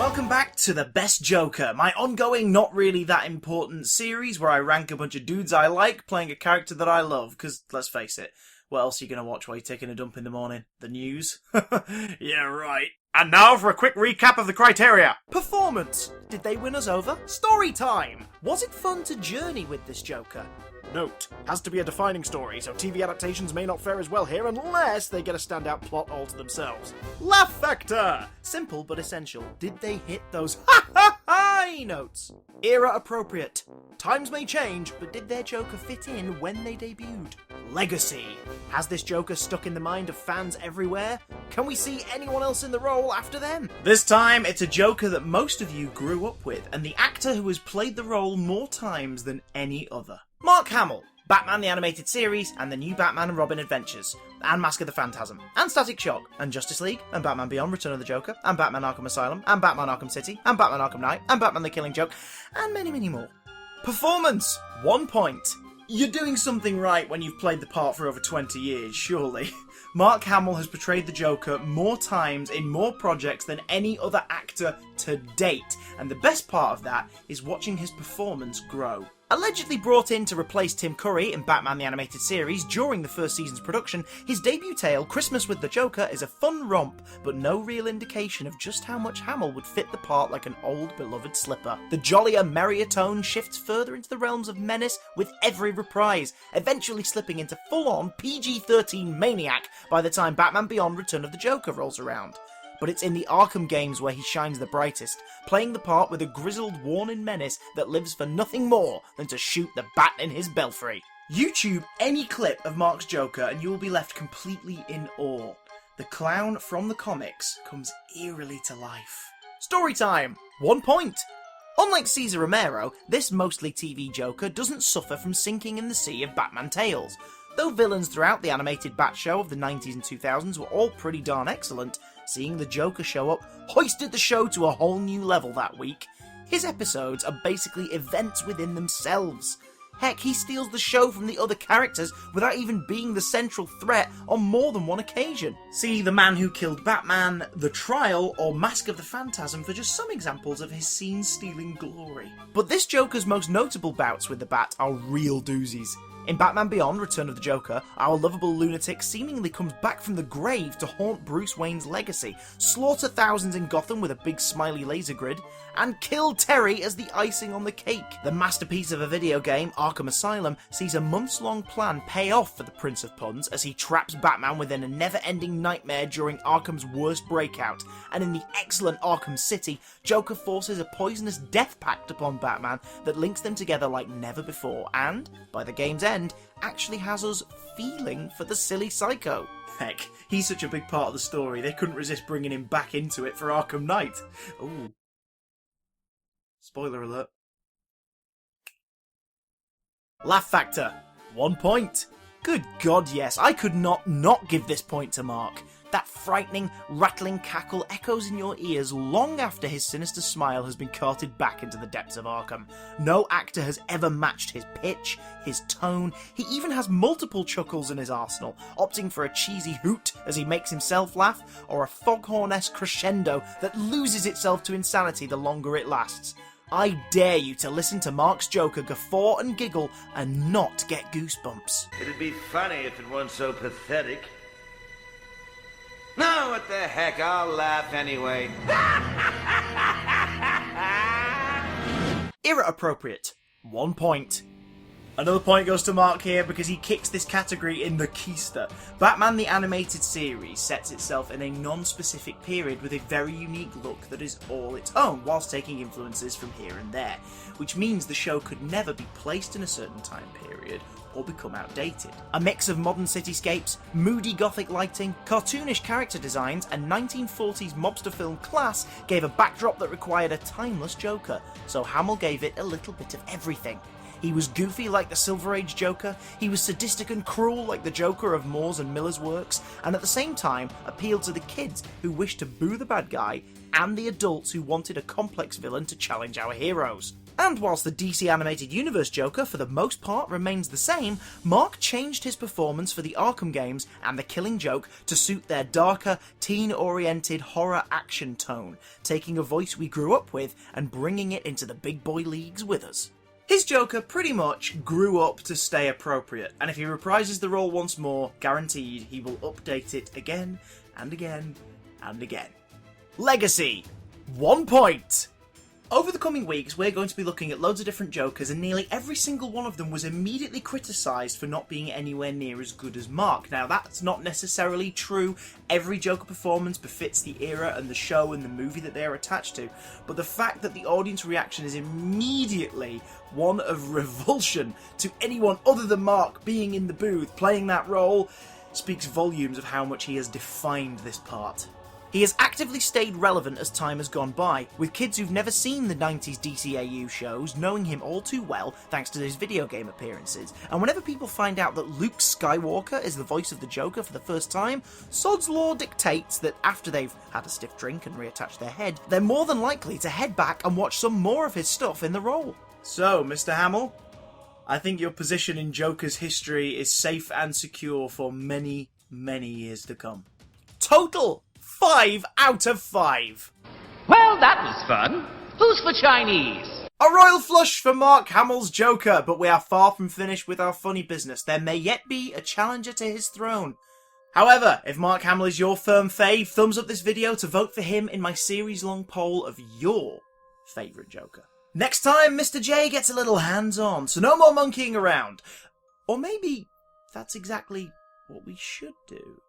Welcome back to The Best Joker, my ongoing, not really that important series where I rank a bunch of dudes I like playing a character that I love, because, let's face it, what else are you going to watch while you're taking a dump in the morning? The news? Yeah, right. And now for a quick recap of the criteria. Performance. Did they win us over? Story time. Was it fun to journey with this Joker? Note, has to be a defining story, so TV adaptations may not fare as well here unless they get a standout plot all to themselves. Laugh factor! Simple but essential. Did they hit those high notes? Era appropriate. Times may change, but did their Joker fit in when they debuted? Legacy. Has this Joker stuck in the mind of fans everywhere? Can we see anyone else in the role after them? This time, it's a Joker that most of you grew up with, and the actor who has played the role more times than any other. Mark Hamill, Batman the Animated Series, and the new Batman and Robin Adventures, and Mask of the Phantasm, and Static Shock, and Justice League, and Batman Beyond Return of the Joker, and Batman Arkham Asylum, and Batman Arkham City, and Batman Arkham Knight, and Batman the Killing Joke, and many, many more. Performance, 1 point. You're doing something right when you've played the part for over 20 years, surely. Mark Hamill has portrayed the Joker more times in more projects than any other actor to date, and the best part of that is watching his performance grow. Allegedly brought in to replace Tim Curry in Batman the Animated Series during the first season's production, his debut tale, Christmas with the Joker, is a fun romp, but no real indication of just how much Hamill would fit the part like an old beloved slipper. The jollier, merrier tone shifts further into the realms of menace with every reprise, eventually slipping into full-on PG-13 maniac by the time Batman Beyond Return of the Joker rolls around. But it's in the Arkham games where he shines the brightest, playing the part with a grizzled, worn-in menace that lives for nothing more than to shoot the bat in his belfry. YouTube any clip of Mark's Joker and you will be left completely in awe. The clown from the comics comes eerily to life. Story time! 1 point! Unlike Cesar Romero, this mostly TV Joker doesn't suffer from sinking in the sea of Batman tales. Though villains throughout the animated Bat show of the 90s and 2000s were all pretty darn excellent, seeing the Joker show up hoisted the show to a whole new level that week. His episodes are basically events within themselves. Heck, he steals the show from the other characters without even being the central threat on more than one occasion. See The Man Who Killed Batman, The Trial, or Mask of the Phantasm for just some examples of his scene-stealing glory. But this Joker's most notable bouts with the Bat are real doozies. In Batman Beyond Return of the Joker, our lovable lunatic seemingly comes back from the grave to haunt Bruce Wayne's legacy, slaughter thousands in Gotham with a big smiley laser grid, and kill Terry as the icing on the cake. The masterpiece of a video game, Arkham Asylum, sees a months-long plan pay off for the Prince of Puns as he traps Batman within a never-ending nightmare during Arkham's worst breakout, and in the excellent Arkham City, Joker forces a poisonous death pact upon Batman that links them together like never before, and, by the game's end, actually has us feeling for the silly psycho. Heck, he's such a big part of the story, they couldn't resist bringing him back into it for Arkham Knight. Ooh. Spoiler alert. Laugh factor, 1 point. Good God, yes, I could not give this point to Mark. That frightening, rattling cackle echoes in your ears long after his sinister smile has been carted back into the depths of Arkham. No actor has ever matched his pitch, his tone. He even has multiple chuckles in his arsenal, opting for a cheesy hoot as he makes himself laugh, or a foghorn-esque crescendo that loses itself to insanity the longer it lasts. I dare you to listen to Mark's Joker guffaw and giggle and not get goosebumps. It'd be funny if it weren't so pathetic. No, what the heck, I'll laugh anyway. Era appropriate, 1 point. Another point goes to Mark here because he kicks this category in the keister. Batman the Animated Series sets itself in a non-specific period with a very unique look that is all its own, whilst taking influences from here and there, which means the show could never be placed in a certain time period or become outdated. A mix of modern cityscapes, moody gothic lighting, cartoonish character designs, and 1940s mobster film class gave a backdrop that required a timeless Joker, so Hamill gave it a little bit of everything. He was goofy like the Silver Age Joker, he was sadistic and cruel like the Joker of Moore's and Miller's works, and at the same time appealed to the kids who wished to boo the bad guy and the adults who wanted a complex villain to challenge our heroes. And whilst the DC Animated Universe Joker for the most part remains the same, Mark changed his performance for the Arkham games and The Killing Joke to suit their darker, teen-oriented horror action tone, taking a voice we grew up with and bringing it into the big boy leagues with us. His Joker pretty much grew up to stay appropriate, and if he reprises the role once more, guaranteed he will update it again and again and again. Legacy. 1 point! Over the coming weeks, we're going to be looking at loads of different Jokers, and nearly every single one of them was immediately criticised for not being anywhere near as good as Mark. Now, that's not necessarily true. Every Joker performance befits the era and the show and the movie that they're attached to, but the fact that the audience reaction is immediately one of revulsion to anyone other than Mark being in the booth playing that role speaks volumes of how much he has defined this part. He has actively stayed relevant as time has gone by, with kids who've never seen the 90s DCAU shows knowing him all too well thanks to his video game appearances. And whenever people find out that Luke Skywalker is the voice of the Joker for the first time, Sod's Law dictates that after they've had a stiff drink and reattached their head, they're more than likely to head back and watch some more of his stuff in the role. So, Mr. Hamill, I think your position in Joker's history is safe and secure for many, many years to come. Total 5 out of 5. Well, that was fun. Who's for Chinese? A royal flush for Mark Hamill's Joker, but we are far from finished with our funny business. There may yet be a challenger to his throne. However, if Mark Hamill is your firm fave, thumbs up this video to vote for him in my series-long poll of your favourite Joker. Next time, Mr. J gets a little hands-on, so no more monkeying around. Or maybe that's exactly what we should do.